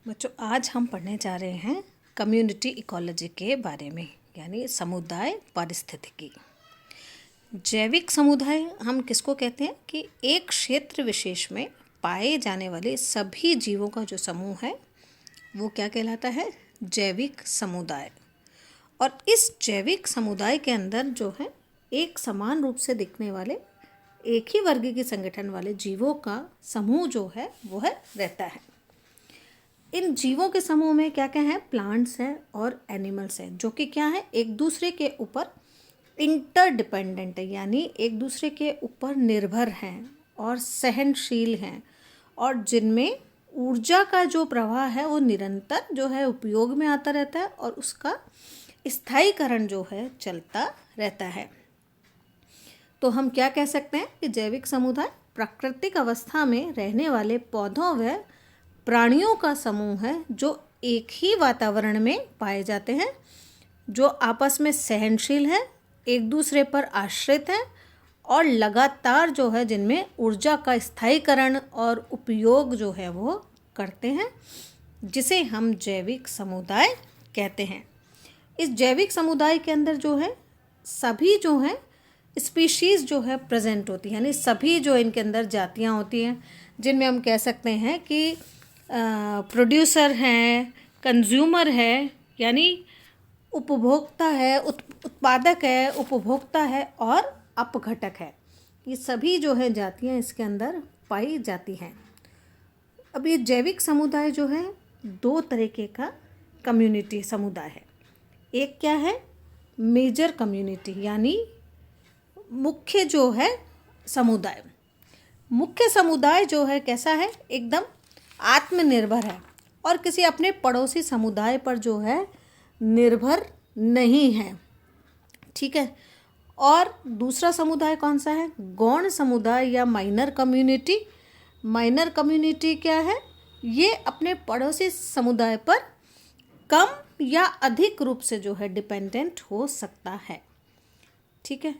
बच्चों, आज हम पढ़ने जा रहे हैं कम्युनिटी इकोलॉजी के बारे में, यानी समुदाय पारिस्थितिकी। जैविक समुदाय हम किसको कहते हैं कि एक क्षेत्र विशेष में पाए जाने वाले सभी जीवों का जो समूह है वो क्या कहलाता है? जैविक समुदाय। और इस जैविक समुदाय के अंदर जो है एक समान रूप से दिखने वाले एक ही वर्ग के संगठन वाले जीवों का समूह जो है वह रहता है। इन जीवों के समूह में क्या क्या है? प्लांट्स हैं और एनिमल्स हैं, जो कि क्या है, एक दूसरे के ऊपर इंटरडिपेंडेंट है, यानी एक दूसरे के ऊपर निर्भर हैं और सहनशील हैं, और जिनमें ऊर्जा का जो प्रवाह है वो निरंतर जो है उपयोग में आता रहता है और उसका स्थायीकरण जो है चलता रहता है। तो हम क्या कह सकते हैं कि जैविक समुदाय प्राकृतिक अवस्था में रहने वाले पौधों व प्राणियों का समूह है जो एक ही वातावरण में पाए जाते हैं, जो आपस में सहनशील है, एक दूसरे पर आश्रित हैं और लगातार जो है जिनमें ऊर्जा का स्थायीकरण और उपयोग जो है वो करते हैं, जिसे हम जैविक समुदाय कहते हैं। इस जैविक समुदाय के अंदर जो है सभी जो है स्पीशीज़ जो है प्रेजेंट होती है, यानी सभी जो इनके अंदर जातियां होती हैं, जिनमें हम कह सकते हैं कि प्रोड्यूसर हैं, कंज्यूमर है, यानी उपभोक्ता है, उत्पादक है, उपभोक्ता है और अपघटक है। ये सभी जो है जातियां इसके अंदर पाई जाती हैं। अब ये जैविक समुदाय जो है दो तरीके का कम्युनिटी समुदाय है। एक क्या है? मेजर कम्युनिटी, यानी मुख्य जो है समुदाय। मुख्य समुदाय जो है कैसा है? एकदम आत्मनिर्भर है और किसी अपने पड़ोसी समुदाय पर जो है निर्भर नहीं है, ठीक है। और दूसरा समुदाय कौन सा है? गौण समुदाय या माइनर कम्युनिटी। माइनर कम्युनिटी क्या है? ये अपने पड़ोसी समुदाय पर कम या अधिक रूप से जो है डिपेंडेंट हो सकता है, ठीक है।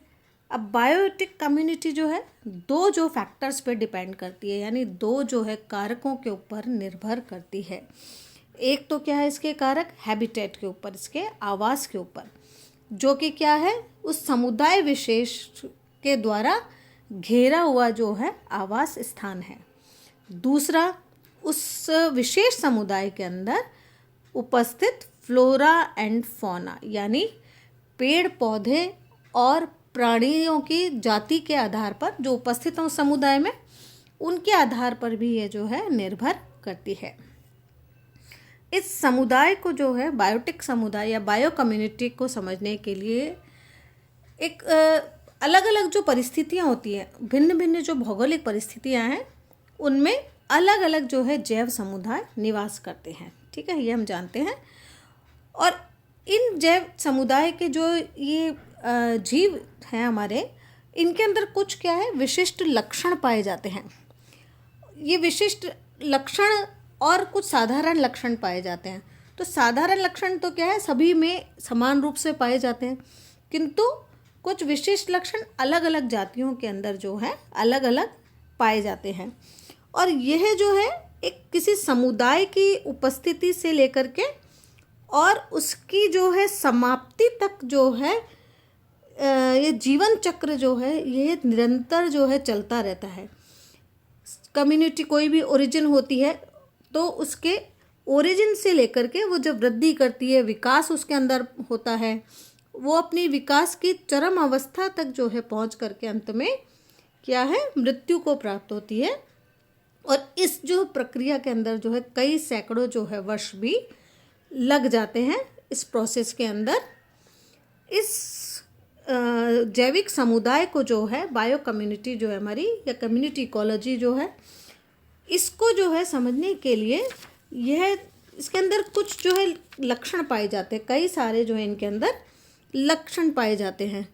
अब बायोटिक कम्युनिटी जो है दो जो फैक्टर्स पे डिपेंड करती है, यानी दो जो है कारकों के ऊपर निर्भर करती है। एक तो क्या है इसके कारक? हैबिटेट के ऊपर, इसके आवास के ऊपर, जो कि क्या है, उस समुदाय विशेष के द्वारा घेरा हुआ जो है आवास स्थान है। दूसरा, उस विशेष समुदाय के अंदर उपस्थित फ्लोरा एंड फौना, यानी पेड़ पौधे और प्राणियों की जाति के आधार पर जो उपस्थित हों समुदाय में, उनके आधार पर भी ये जो है निर्भर करती है। इस समुदाय को जो है बायोटिक समुदाय या बायो कम्युनिटी को समझने के लिए एक अलग अलग जो परिस्थितियाँ होती हैं, भिन्न भिन्न जो भौगोलिक परिस्थितियाँ हैं, उनमें अलग अलग जो है जैव समुदाय निवास करते हैं, ठीक है, ये हम जानते हैं। और इन जैव समुदाय के जो ये जीव हैं हमारे, इनके अंदर कुछ क्या है, विशिष्ट लक्षण पाए जाते हैं। ये विशिष्ट लक्षण और कुछ साधारण लक्षण पाए जाते हैं। तो साधारण लक्षण तो क्या है, सभी में समान रूप से पाए जाते हैं, किंतु कुछ विशिष्ट लक्षण अलग अलग जातियों के अंदर जो है अलग अलग पाए जाते हैं। और यह जो है एक किसी समुदाय की उपस्थिति से लेकर के और उसकी जो है समाप्ति तक जो है ये जीवन चक्र जो है ये निरंतर जो है चलता रहता है। कम्युनिटी कोई भी ओरिजिन होती है तो उसके ओरिजिन से लेकर के वो जब वृद्धि करती है, विकास उसके अंदर होता है, वो अपनी विकास की चरम अवस्था तक जो है पहुंच करके अंत में क्या है, मृत्यु को प्राप्त होती है। और इस जो प्रक्रिया के अंदर जो है कई सैकड़ों जो है वर्ष भी लग जाते हैं इस प्रोसेस के अंदर। इस जैविक समुदाय को जो है बायो कम्युनिटी जो है हमारी, या कम्युनिटी इकोलॉजी जो है, इसको जो है समझने के लिए यह इसके अंदर कुछ जो है लक्षण पाए जाते हैं, कई सारे जो है इनके अंदर लक्षण पाए जाते हैं।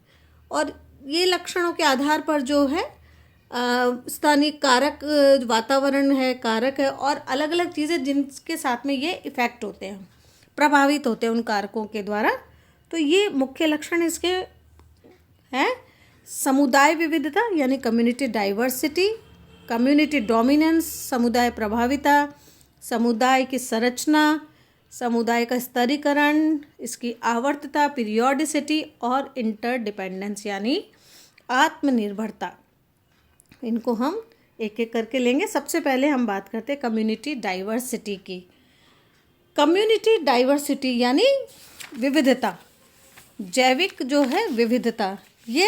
और ये लक्षणों के आधार पर जो है स्थानीय कारक, वातावरण है, कारक है, और अलग अलग चीज़ें जिनके साथ में ये इफ़ेक्ट होते हैं, प्रभावित होते हैं उन कारकों के द्वारा। तो ये मुख्य लक्षण इसके हैं: समुदाय विविधता यानी कम्युनिटी डाइवर्सिटी, कम्युनिटी डोमिनेंस समुदाय प्रभाविता, समुदाय की संरचना, समुदाय का स्तरीकरण, इसकी आवर्तता, पीरियोडिसिटी और इंटरडिपेंडेंस यानी आत्मनिर्भरता। इनको हम एक एक करके लेंगे। सबसे पहले हम बात करते हैं कम्युनिटी डाइवर्सिटी की। कम्युनिटी डाइवर्सिटी यानी विविधता, जैविक जो है विविधता, ये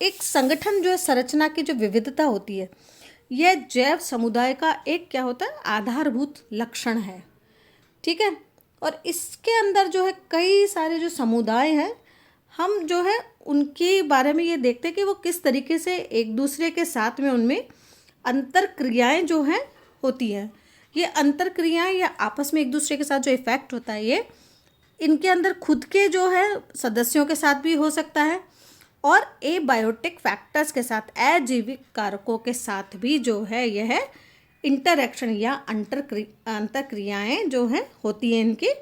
एक संगठन जो है संरचना की जो विविधता होती है, यह जैव समुदाय का एक क्या होता है, आधारभूत लक्षण है। ठीक है, और इसके अंदर जो है कई सारे जो समुदाय हैं, हम जो है उनके बारे में ये देखते हैं कि वो किस तरीके से एक दूसरे के साथ में उनमें अंतर क्रियाएँ जो हैं होती हैं। ये अंतर क्रियाएँ या आपस में एक दूसरे के साथ जो इफ़ेक्ट होता है, ये इनके अंदर खुद के जो है सदस्यों के साथ भी हो सकता है और एबायोटिक फैक्टर्स के साथ, अजैविक कारकों के साथ भी जो है यह इंटरैक्शन या अंतर क्रियाएँ जो हैं होती हैं इनकी।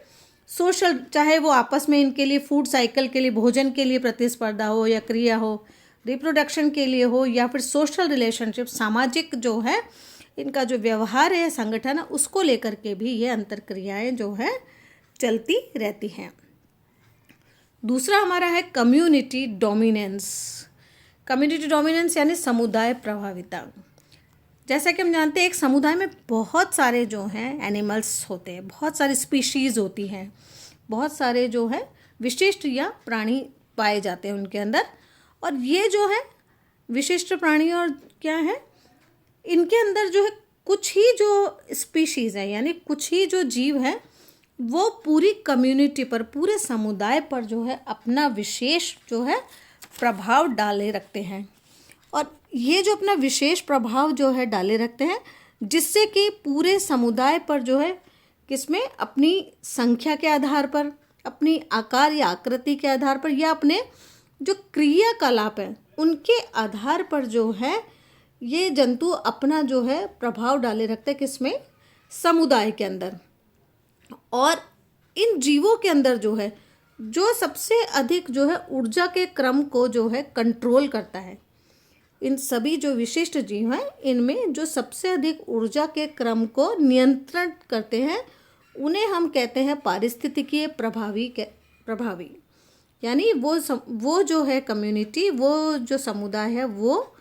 सोशल, चाहे वो आपस में इनके लिए फूड साइकिल के लिए, भोजन के लिए प्रतिस्पर्धा हो या क्रिया हो, रिप्रोडक्शन के लिए हो, या फिर सोशल रिलेशनशिप, सामाजिक जो है इनका जो व्यवहार है, संगठन है, उसको लेकर के भी ये अंतर क्रियाएँ जो है चलती रहती हैं। दूसरा हमारा है कम्युनिटी डोमिनेंस। कम्युनिटी डोमिनेंस यानी समुदाय प्रभाविता। जैसा कि हम जानते हैं एक समुदाय में बहुत सारे जो हैं एनिमल्स होते हैं, बहुत सारी स्पीशीज़ होती हैं, बहुत सारे जो है विशिष्ट या प्राणी पाए जाते हैं उनके अंदर। और ये जो है विशिष्ट प्राणी और क्या है, इनके अंदर जो है कुछ ही जो स्पीशीज़ है यानी कुछ ही जो जीव है, वो पूरी कम्युनिटी पर, पूरे समुदाय पर जो है अपना विशेष जो है प्रभाव डाले रखते हैं। और ये जो अपना विशेष प्रभाव जो है डाले रखते हैं, जिससे कि पूरे समुदाय पर जो है किसमें, अपनी संख्या के आधार पर, अपनी आकार या आकृति के आधार पर, या अपने जो क्रियाकलाप है उनके आधार पर जो है ये जंतु अपना जो है प्रभाव डाले रखते हैं किसमें, समुदाय के अंदर। और इन जीवों के अंदर जो है जो सबसे अधिक जो है ऊर्जा के क्रम को जो है कंट्रोल करता है, इन सभी जो विशिष्ट जीव हैं इनमें जो सबसे अधिक ऊर्जा के क्रम को नियंत्रण करते हैं, उन्हें हम कहते हैं पारिस्थितिकीय प्रभावी। यानी वो जो है कम्युनिटी, वो जो समुदाय है, वो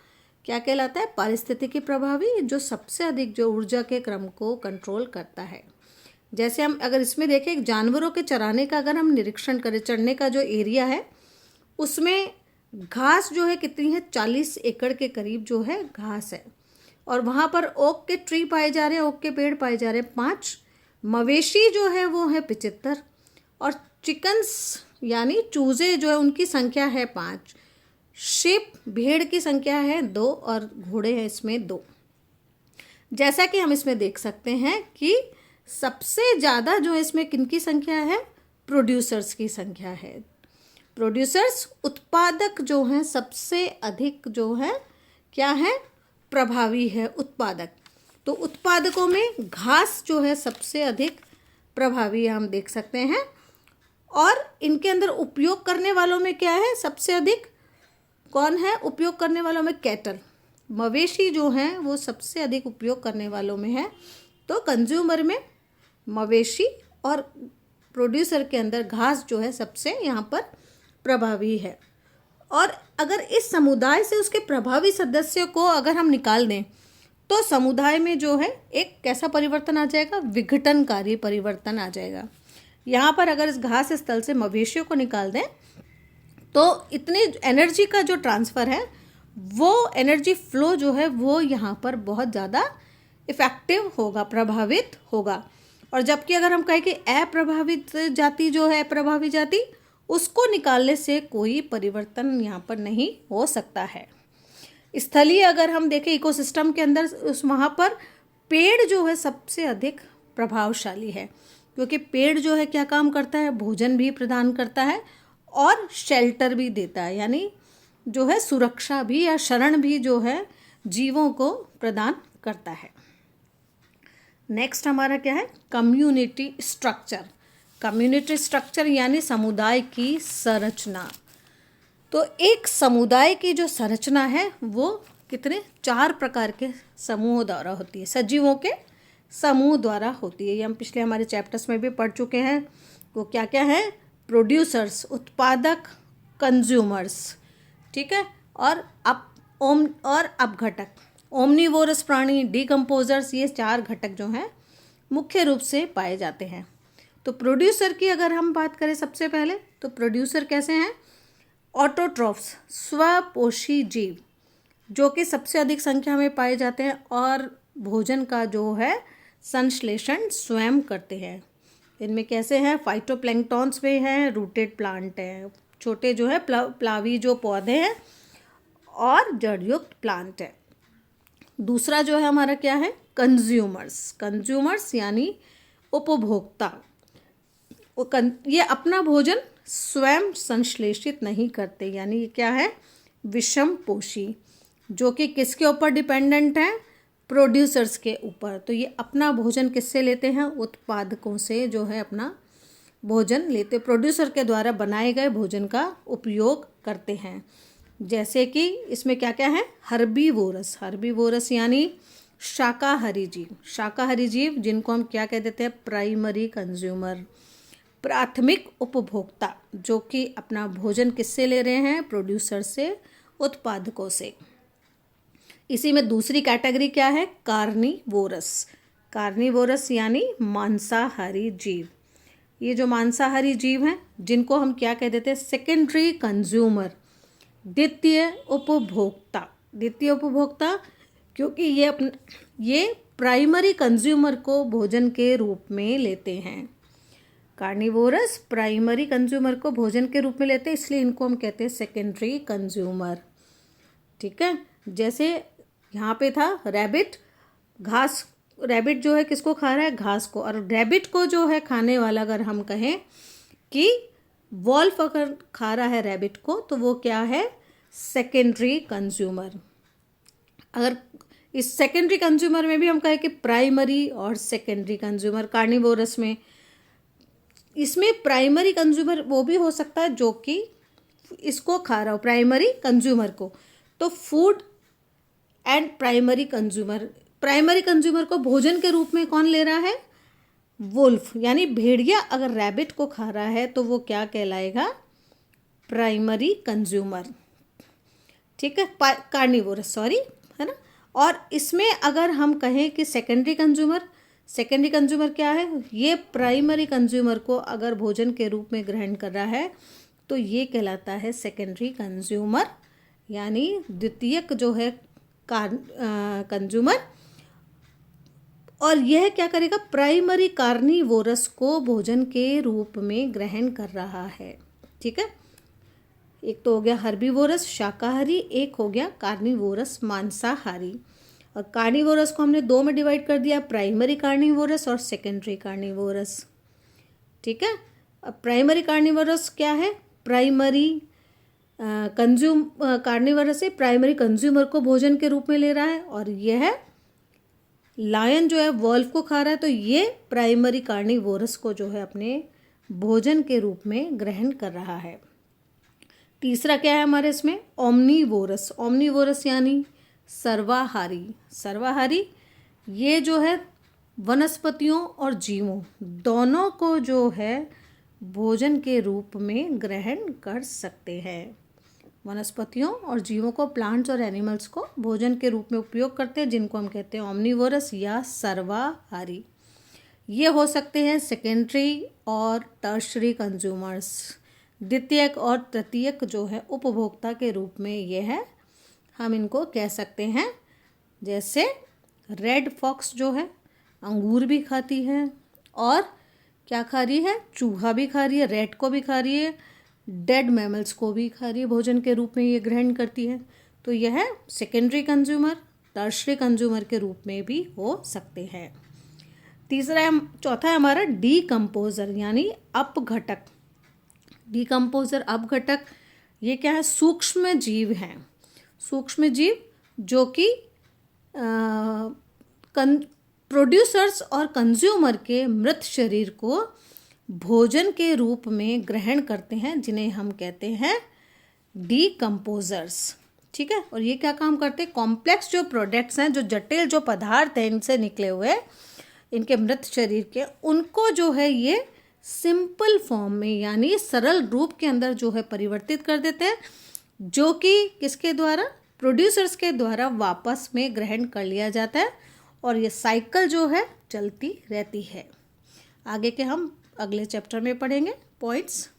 क्या कहलाता है, पारिस्थितिकी प्रभावी, जो सबसे अधिक जो ऊर्जा के क्रम को कंट्रोल करता है। जैसे हम अगर इसमें देखें, जानवरों के चराने का अगर हम निरीक्षण करें, चरने का जो एरिया है उसमें घास जो है कितनी है, 40 एकड़ के करीब जो है घास है। और वहाँ पर ओक के ट्री पाए जा रहे हैं, ओक के पेड़ पाए जा रहे हैं 5। मवेशी जो है वो है 75। और चिकन्स यानी चूज़े जो है उनकी संख्या है 5। शिप, भेड़ की संख्या है 2 और घोड़े हैं इसमें 2। जैसा कि हम इसमें देख सकते हैं कि सबसे ज़्यादा जो है इसमें किनकी संख्या है, प्रोड्यूसर्स की संख्या है। प्रोड्यूसर्स, उत्पादक जो हैं सबसे अधिक जो है क्या है, प्रभावी है उत्पादक। तो उत्पादकों में घास जो है सबसे अधिक प्रभावी हम देख सकते हैं। और इनके अंदर उपयोग करने वालों में क्या है, सबसे अधिक कौन है उपयोग करने वालों में, कैटल, मवेशी जो हैं वो सबसे अधिक उपयोग करने वालों में है। तो कंज्यूमर में मवेशी और प्रोड्यूसर के अंदर घास जो है सबसे यहाँ पर प्रभावी है। और अगर इस समुदाय से उसके प्रभावी सदस्यों को अगर हम निकाल दें तो समुदाय में जो है एक कैसा परिवर्तन आ जाएगा, विघटनकारी परिवर्तन आ जाएगा। यहाँ पर अगर इस घास स्थल से मवेशियों को निकाल दें तो इतनी एनर्जी का जो ट्रांसफ़र है, वो एनर्जी फ्लो जो है वो यहाँ पर बहुत ज़्यादा इफ़ेक्टिव होगा, प्रभावित होगा। और जबकि अगर हम कहें कि अप्रभावित जाति जो है, प्रभावी जाति, उसको निकालने से कोई परिवर्तन यहाँ पर नहीं हो सकता है। स्थलीय अगर हम देखें इकोसिस्टम के अंदर, उस वहाँ पर पेड़ जो है सबसे अधिक प्रभावशाली है, क्योंकि पेड़ जो है क्या काम करता है, भोजन भी प्रदान करता है और शेल्टर भी देता है, यानी जो है सुरक्षा भी या शरण भी जो है जीवों को प्रदान करता है। नेक्स्ट हमारा क्या है, कम्युनिटी स्ट्रक्चर। कम्युनिटी स्ट्रक्चर यानी समुदाय की संरचना। तो एक समुदाय की जो संरचना है वो कितने 4 प्रकार के समूहों द्वारा होती है। सजीवों के समूह द्वारा होती है। ये हम पिछले हमारे चैप्टर्स में भी पढ़ चुके हैं। वो क्या क्या है? प्रोड्यूसर्स उत्पादक, कंज्यूमर्स, ठीक है, और अपघटक, ओमनीवोरस प्राणी, डीकम्पोजर्स, ये 4 घटक जो हैं मुख्य रूप से पाए जाते हैं। तो प्रोड्यूसर की अगर हम बात करें सबसे पहले, तो प्रोड्यूसर कैसे हैं? ऑटोट्रॉफ्स, स्वपोषी जीव, जो कि सबसे अधिक संख्या में पाए जाते हैं और भोजन का जो है संश्लेषण स्वयं करते हैं। इनमें कैसे हैं? फाइटोप्लैंक्टॉन्स में हैं, रूटेड प्लांट हैं, छोटे जो है प्लावी जो पौधे हैं, और जड़युक्त प्लांट है। दूसरा जो है हमारा क्या है? कंज्यूमर्स यानी उपभोक्ता। ये अपना भोजन स्वयं संश्लेषित नहीं करते, यानी ये क्या है? विषम पोषी, जो कि किसके ऊपर डिपेंडेंट है? प्रोड्यूसर्स के ऊपर। तो ये अपना भोजन किससे लेते हैं? उत्पादकों से जो है अपना भोजन लेते, प्रोड्यूसर के द्वारा बनाए गए भोजन का उपयोग करते हैं। जैसे कि इसमें क्या क्या है? हर्बीवोरस यानी शाकाहारी जीव, जिनको हम क्या कह देते हैं? प्राइमरी कंज्यूमर, प्राथमिक उपभोक्ता, जो कि अपना भोजन किससे ले रहे हैं? प्रोड्यूसर से, उत्पादकों से। इसी में दूसरी कैटेगरी क्या है? कार्निवोरस यानी मांसाहारी जीव। ये जो मांसाहारी जीव हैं, जिनको हम क्या कह देते हैं? सेकेंडरी कंज्यूमर, द्वितीय उपभोक्ता, क्योंकि ये प्राइमरी कंज्यूमर को भोजन के रूप में लेते हैं। कार्निवोरस प्राइमरी कंज्यूमर को भोजन के रूप में लेते हैं, इसलिए इनको हम कहते हैं सेकेंडरी कंज्यूमर, ठीक है। जैसे यहाँ पे था रैबिट, रैबिट जो है किसको खा रहा है? घास को। और रैबिट को जो है खाने वाला, अगर हम कहें कि वॉल्फ अगर खा रहा है रैबिट को, तो वो क्या है? Secondary consumer. अगर इस सेकेंडरी कंज्यूमर में भी हम कहें कि प्राइमरी और सेकेंडरी कंज्यूमर, कार्निवोरस में, इसमें प्राइमरी कंज्यूमर वो भी हो सकता है जो कि इसको खा रहा हो, प्राइमरी कंज्यूमर को। तो फूड एंड प्राइमरी कंज्यूमर को भोजन के रूप में कौन ले रहा है? वुल्फ यानी भेड़िया अगर रैबिट को खा रहा है तो वो क्या कहलाएगा? प्राइमरी कंज्यूमर, ठीक है, कार्निवोरस, सॉरी, है ना। और इसमें अगर हम कहें कि सेकेंडरी कंज्यूमर क्या है? ये प्राइमरी कंज्यूमर को अगर भोजन के रूप में ग्रहण कर रहा है तो ये कहलाता है सेकेंडरी कंज्यूमर, यानी द्वितीयक जो है कंज्यूमर। और यह क्या करेगा? प्राइमरी कार्निवोरस को भोजन के रूप में ग्रहण कर रहा है, ठीक है। एक तो हो गया हर्बीवोरस शाकाहारी, एक हो गया कार्निवोरस मांसाहारी। और कार्निवोरस को हमने 2 में डिवाइड कर दिया, प्राइमरी कार्निवोरस और सेकेंडरी कार्निवोरस, ठीक है। अब प्राइमरी कार्निवोरस क्या है? प्राइमरी कार्निवोरस से प्राइमरी कंज्यूमर को भोजन के रूप में ले रहा है। और यह लायन जो है वॉल्फ को खा रहा है, तो ये प्राइमरी कार्निवोरस को जो है अपने भोजन के रूप में ग्रहण कर रहा है। तीसरा क्या है हमारे इसमें? ओमनीवोरस यानी सर्वाहारी, ये जो है वनस्पतियों और जीवों दोनों को जो है भोजन के रूप में ग्रहण कर सकते हैं। वनस्पतियों और जीवों को, प्लांट्स और एनिमल्स को भोजन के रूप में उपयोग करते हैं, जिनको हम कहते हैं ओमनीवोरस या सर्वाहारी। ये हो सकते हैं सेकेंडरी और टर्शरी कंज्यूमर्स, द्वितीयक और तृतीयक जो है उपभोक्ता के रूप में ये है, हम इनको कह सकते हैं। जैसे रेड फॉक्स जो है अंगूर भी खाती है, और क्या खा रही है? चूहा भी खा रही है, रैट को भी खा रही है, डेड मैमल्स को भी खा रही है, भोजन के रूप में ये ग्रहण करती है। तो यह सेकेंडरी कंज्यूमर, टर्शरी कंज्यूमर के रूप में भी हो सकते हैं। चौथा है हमारा डीकम्पोजर यानी अपघटक। अपघटक ये क्या है? सूक्ष्म जीव हैं, सूक्ष्म जीव जो कि प्रोड्यूसर्स और कंज्यूमर के मृत शरीर को भोजन के रूप में ग्रहण करते हैं, जिन्हें हम कहते हैं डीकम्पोजर्स, ठीक है। और ये क्या काम करते हैं? कॉम्प्लेक्स जो प्रोडक्ट्स हैं, जो जटिल जो पदार्थ हैं इनसे निकले हुए, इनके मृत शरीर के, उनको जो है ये सिंपल फॉर्म में यानी सरल रूप के अंदर जो है परिवर्तित कर देते हैं, जो कि किसके द्वारा, प्रोड्यूसर्स के द्वारा वापस में ग्रहण कर लिया जाता है और ये साइकिल जो है चलती रहती है। आगे के हम अगले चैप्टर में पढ़ेंगे पॉइंट्स।